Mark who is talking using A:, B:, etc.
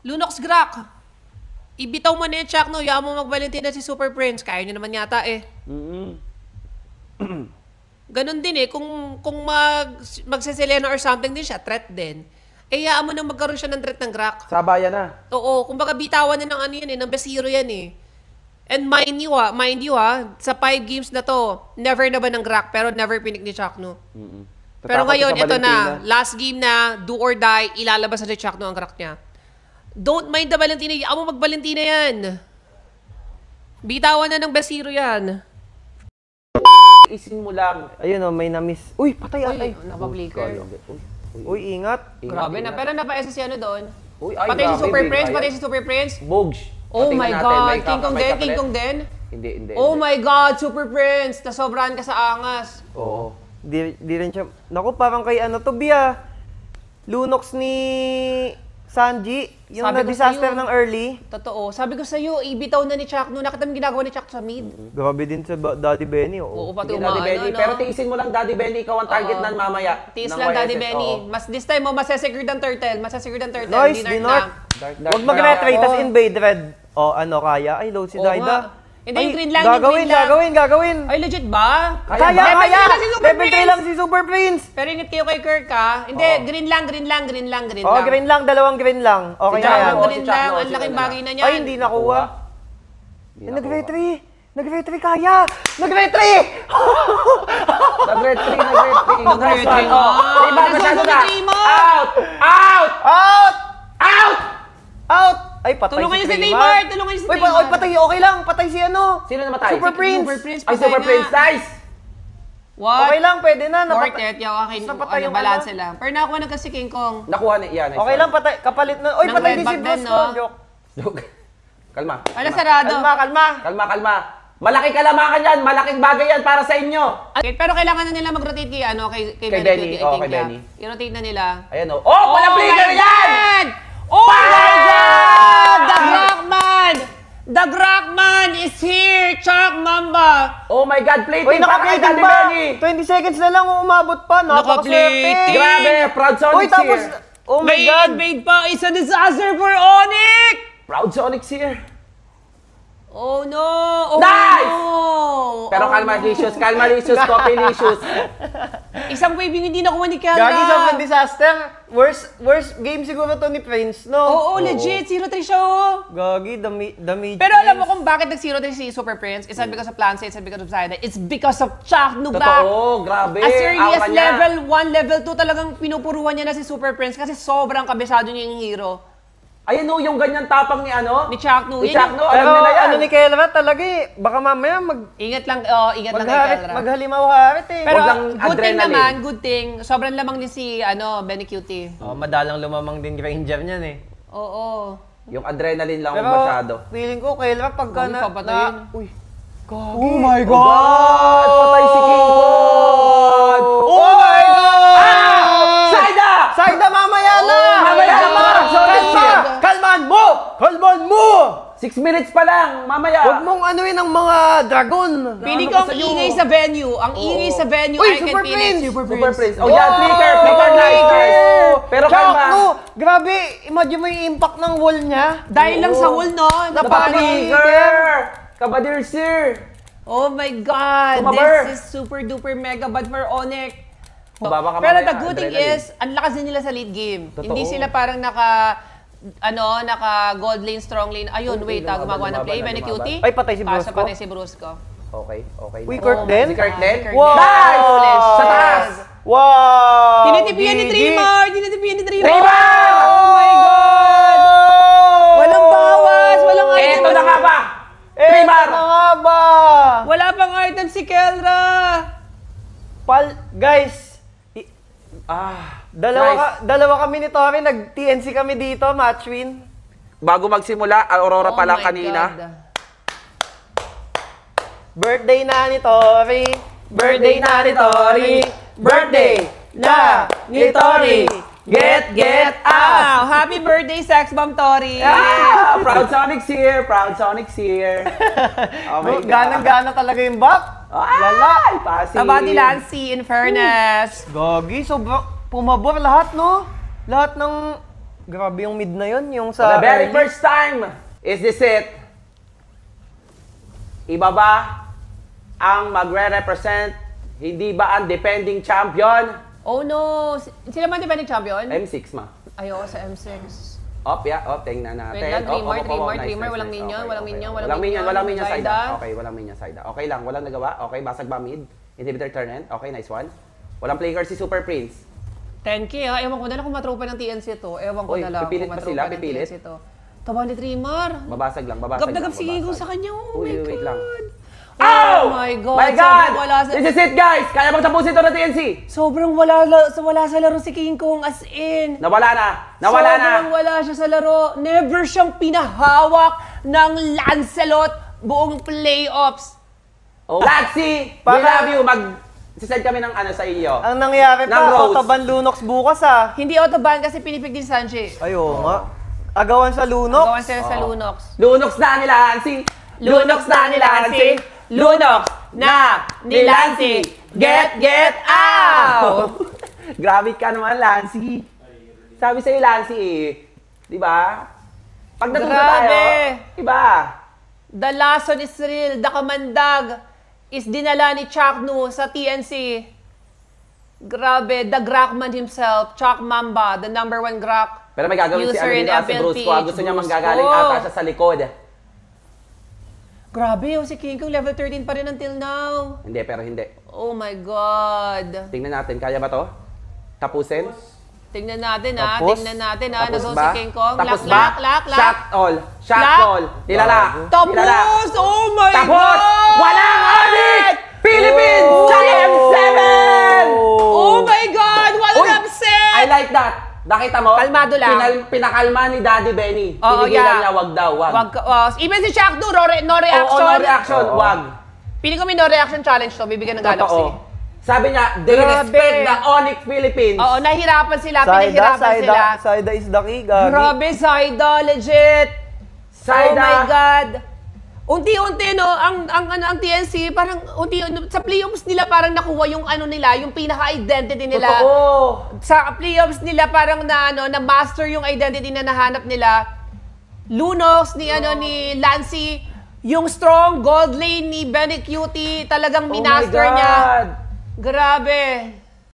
A: Lunox Grak. Ibitaw mo na yung Chakno, yaman mo mag-Valentina si Super Prince. Kaya nyo naman yata eh. Ganon din eh, kung magseselena or something din siya, threat din. Eh, yaan mo nang magkaroon siya ng threat ng Grak.
B: Sabayan na.
A: Oo, kumbaga bitawan na ng ano yan eh, ng best hero yan eh. And mind you sa 5 games na to, never na ba ng Grak, pero never pinik ni Chakno. Pero ngayon, ito na, last game na, do or die, ilalabas na ni Chakno ang Grak niya. Don't mind the Valentina, yaan mo mag-Valentina yan. Bitawan na ng best hero yan.
B: Isin mo lang. Ayun o, may na-miss. Uy, patay atay.
A: Napa-flicker.
B: Uy, ingat.
A: Grabe na, pero napa-SS si ano doon.
B: Uy, ay,
A: Patay si
B: grabe,
A: Super
B: big
A: Prince,
B: kaya.
A: patay si Super Prince.
B: Bogs.
A: Oh my
B: Patingnan natin,
A: God,
B: may
A: King Kong
B: may
A: din,
B: kapalit.
A: King Kong din.
B: Hindi.
A: Oh my God, Super Prince, nasobrahan ka sa angas.
B: Oo.
C: Di rin siya. Naku, parang kay ano to, Bia. Lunox ni Sanji. Yung
A: Sabi ko
C: na-disaster
A: sa'yo.
C: ng early.
A: Totoo. Sabi ko sa'yo, ibitaw na ni Chakno. Nakita mo ginagawa ni Chakno sa mid.
C: Grabe din sa Daddy Benny.
A: Oo,
C: Oo.
A: pati
B: Hindi, Daddy
A: umaano,
B: Benny.
A: no?
B: Pero tiisin mo lang, Daddy Benny. Ikaw ang target nan mamaya.
A: Tiis
B: ng
A: lang,
B: YSS.
A: Daddy Benny.
B: Oo.
A: Mas this time mo, masesecured ang turtle. Masesecured ang turtle.
C: Nice,
A: Dinart
C: dinart.
A: na.
C: Huwag mag-retreat, tas
A: Oo.
C: invade red. O, ano, kaya? Ay, load si
A: Oo nga.
C: Daida.
A: Hindi,
C: Ay,
A: yung green lang, yung green lang.
C: Gagawin.
A: Ay, legit ba?
C: Kaya.
A: Level 3 lang si Super
C: Level 3
A: Prince.
C: lang si Super Prince.
A: Pero ingat kayo kay Kirk ha. Hindi, green lang.
C: Oh, green lang, dalawang green lang. Okay
B: Si
C: na yan.
B: Chakno,
A: Green
B: si Chakno,
A: lang. Ang
B: si
A: laking
B: Chakno.
A: bagay na niyan.
C: Ay, hindi nakuha.
B: Hindi
C: Nag-retry. Nag-retry kaya. Nag-retry.
B: Nag-retry.
A: Nag-retry nga.
B: Iba, masyado na.
A: Nag-retry mo.
B: Out!
C: Out! Ay, patay
A: Tulungan niyo si
C: Neymar.
A: Neymar. Tulungan niyo si
C: Uy,
A: Neymar.
C: patay. Okay lang. Patay si ano.
B: Sino namatay?
C: Super Prince.
A: Super Prince.
B: Ay,
A: patay
B: Super
A: na.
B: Prince. Nice!
A: What?
C: Okay lang, pwede na.
A: Worth it. Yung akin,
C: Napatay yung
A: balance
C: ano.
A: lang. Pero nakuha na kasi King Kong.
B: Nakuha ni Ian.
C: Okay lang, patay. Kapalit na. Uy,
A: Nang
C: patay
A: red
C: din si
A: back
C: Bruce
A: din,
C: ko.
A: no?
C: Joke.
B: Kalma.
A: Wala sarado.
C: Kalma.
B: Malaking kalamakan yan. Malaking bagay yan para sa inyo.
A: Okay, pero kailangan na nila mag-rotate kay,
B: Kay Benny.
A: I
B: Oo,
A: think,
B: kay Benny.
A: I-rotate na nila.
B: Ayan o. Oh, walang flicker yan!
A: Oh my God! The Rockman! The Rockman is here! Chuck Mamba!
B: Oh my God, plating
C: Uy,
B: para kay
C: naka-plating
B: Daddy
C: ba?
B: Benny.
C: 20 seconds na lang umabot pa.
A: Naka-plating.
B: Grabe, Proud Sonic
C: Uy, tapos,
B: here.
C: oh my
A: May
C: God.
A: invade pa! It's a disaster for Onyx!
B: Proud Sonic here.
A: Oh no! Oh
B: Nice!
A: no!
B: Pero
A: Oh,
B: kalma,
A: no.
B: Licious, copy Licious.
A: Isang wave yung hindi nakuha ni Kelra.
C: Gagi sa disaster. Worst game siguro to ni Prince, no?
A: Oo, legit. 0-3 siya, oh.
C: Gagi, dami.
A: Pero alam mo kung bakit nag-0-3 si Super Prince? It's not because of Plan it's not because of Zaida. It's because of Chuck Nugrak.
B: Totoo, grabe.
A: As early as
B: Aura niya.
A: level 1, level 2, talagang pinupuruan niya na si Super Prince kasi sobrang kabisado niya yung hero.
B: Ayan o, yung ganyan tapang ni ano?
A: Ni Chuck Nu.
B: Ni
A: Yan
B: Chuck
A: yung-
B: Nu, alam
C: Pero
B: niya na yan.
C: ano ni Kelra talaga eh. Baka mamaya
A: Ingat lang kay Kelra.
C: maghalimaw-harit eh.
A: Pero
B: Huwag lang
A: good thing
B: adrenaline.
A: naman, good thing. Sobrang lamang din si Benny Cutie.
C: Oh, madalang lumamang din Granger niyan eh.
A: Oo.
B: Yung adrenaline lang
C: Pero
B: masyado.
C: feeling ko, Kelra, pagka
A: Uy, papatayin.
C: Uy, gagi.
B: Oh my God! Patay si King Kong!
C: Oh my God!
B: Saida!
C: Saida, mamaya na!
B: mamaya na, Proud Sonic here.
C: Kalman mo!
B: 6 minutes pa lang, mamaya.
C: Huwag mong anuin ang mga dragon.
A: Pili
B: Ano
A: ko
B: ba
A: ang
B: sa'yo?
A: ingay sa venue. Ang ingay sa venue,
C: Uy,
A: I can
C: Super
A: feel it.
C: Prince!
B: Super Prince. Oh, yeah, flicker, nice. Pero
C: Chuck
B: kalma.
C: Nu! Grabe, imagine mo yung impact ng wall niya.
A: Dahil lang sa wall, no?
B: Napaka-flicker! Kabadir, sir!
A: Oh my God!
B: Kumabar.
A: This is super duper mega bad for Onyx.
B: Baba ka
A: Pero
B: mamaya,
A: the good thing
B: adrenaline.
A: is, ang lakas din nila sa late game.
B: Totoo.
A: Hindi sila parang naka gold lane, strong lane. Ayun, wait, gumagawa ng play. Benny Cutie.
C: Ay, patay si
A: Pasa
C: Brusco.
A: patay si Brusco.
B: Okay.
C: Uy, Kirk din?
B: Si Kirk din?
C: Wow!
B: Nice! Sa taas!
C: Wow!
A: Tinitipian ni
C: GG.
A: Dreamer! Tinitipian ni Dreamer!
B: Dreamer!
A: Oh my God! Walang bawas! Walang item!
B: Eto na nga ba?
C: Dreamer! Ano nga ba?
A: Wala pang item si Kelra!
C: Guys,
B: Nice.
C: dalawa kami ni Tori, nag-TNC kami dito, match win.
B: Bago magsimula, Aurora pa lang
A: Oh my
B: kanina.
A: God.
C: Birthday na ni Tori. Birthday na ni Tori. Birthday na ni Tori.
B: Get out!
A: Wow! Happy birthday, Sex Bomb Tori!
B: Ah! Proud Sonic's here! Proud Sonic's here! Oh my God.
C: Ganang-gana talaga yung back.
B: Lala! Pasi!
A: Tabadi Lancy, in fairness.
C: Gagi, sobrang pumabor lahat, no? Lahat ng
B: Grabe yung mid na yun, yung
C: For
B: sa...
C: the very
B: early.
C: first time, is this it? Iba ba ang magre-represent? Hindi ba ang defending champion?
A: Oh no! Sila man defending champion?
C: M6 ma.
A: Ayoko sa M6.
C: Tingnan natin.
A: Wait lang,
C: Op,
A: dreamer, walang minion, walang minion, walang
C: Walang minion
A: Zaida.
C: side. Okay, walang minion side. Okay lang, walang nagawa. Okay, basag ba mid? Inhibitor turn. Okay, nice one. Walang play card si Super Prince.
A: 10K ha? Ewan ko na lang kung matropa ng TNC to. Ewan ko
C: Uy,
A: na lang
C: pipilit
A: kung
C: ba sila?
A: matropa ng
C: Pipilit?
A: TNC to. Tawa ni Dreamer.
C: Babasag lang.
A: Gab na gab si Gingo sa kanya. Oh
C: Uy,
A: my
C: wait
A: God.
C: lang.
A: Oh my God!
C: My God!
A: Sobrang wala sa...
C: This is it, guys! Kaya bang tapusin ito na TNC?
A: Sobrang wala sa laro si King Kong as in.
C: Nawala na! Nawala na!
A: Sobrang wala siya sa laro. Never siyang pinahawak ng Lancelot buong playoffs.
C: Oh. Laxi! We love you! Sisend kami ng ano sa inyo.
B: Ang nangyari
C: Ng
B: pa,
C: Rose.
B: Octaban Lunox bukas ah.
A: Hindi autoban kasi pinipig din Sanchi.
B: Ayo nga. Agawan sa Lunox.
A: Gawan sila sa Lunox.
C: Lunox na ni Lancy! Lunox na ni Lancy!
A: Lunox na ni Lancy. Get out!
C: Grabe ka naman, Lancy. Sabi sa'yo, Lancy eh. Di ba? Pag natuto tayo,
A: Grabe.
C: di ba?
A: The lason is real. The kamandag is dinala ni Chaknu sa TNC. Grabe, the Grakman himself, Chak Mamba, the #1 Grak.
C: Pero may gagawin si
A: User
C: ano
A: in
C: dito, si Bruce ko. Gusto niya
A: Bruce
C: manggagaling
A: ko.
C: ata siya sa likod.
A: Grabe, si King Kong level 13 pa rin until now.
C: Hindi, pero hindi.
A: Oh my God.
C: Tingnan natin, kaya ba to? Tapusin?
A: Tingnan natin ha,
B: Tapos?
A: tingnan natin ha.
C: Tapos
A: Nag-go
C: ba?
A: si King Kong.
C: Tapos
A: Lak,
C: ba?
A: lak.
C: Shot all. Shot
A: Lak.
C: all. Nilala. Nilala.
A: Tapos! Oh my
C: Tapos!
A: God!
C: Walang audit! Philippines sa M7!
A: Oh my God! Walang
C: Uy,
A: upset!
C: I like that. Nakita mo?
A: Kalmado lang.
C: Pinakalma ni Daddy Benny.
A: Oo,
C: Pinigilan
A: yeah.
C: niya, wag daw, wag.
A: Even si Shaq no
C: Oo,
A: reaction.
C: no reaction, wag.
A: Pili ko may no reaction challenge to, bibigyan ng Galaxy.
C: Totoo. Sabi niya, they
A: Grabe.
C: respect the Onyx Philippines.
A: Oo, nahihirapan sila,
B: Saida,
A: pinahirapan sila.
B: Saida is the key, Gagi.
A: Grabe, Saida, legit.
C: Saida.
A: Oh my God. Unti-unti, no, ang TNC, parang sa playoffs nila parang nakuha yung ano nila, yung pinaka-identity nila.
C: Totoo.
A: Sa playoffs nila parang na master yung identity na nahanap nila. Lunox ni ni Lancy, yung strong gold lane ni Benny Cutie, talagang
C: Oh my
A: minaster niya.
C: God.
A: Grabe.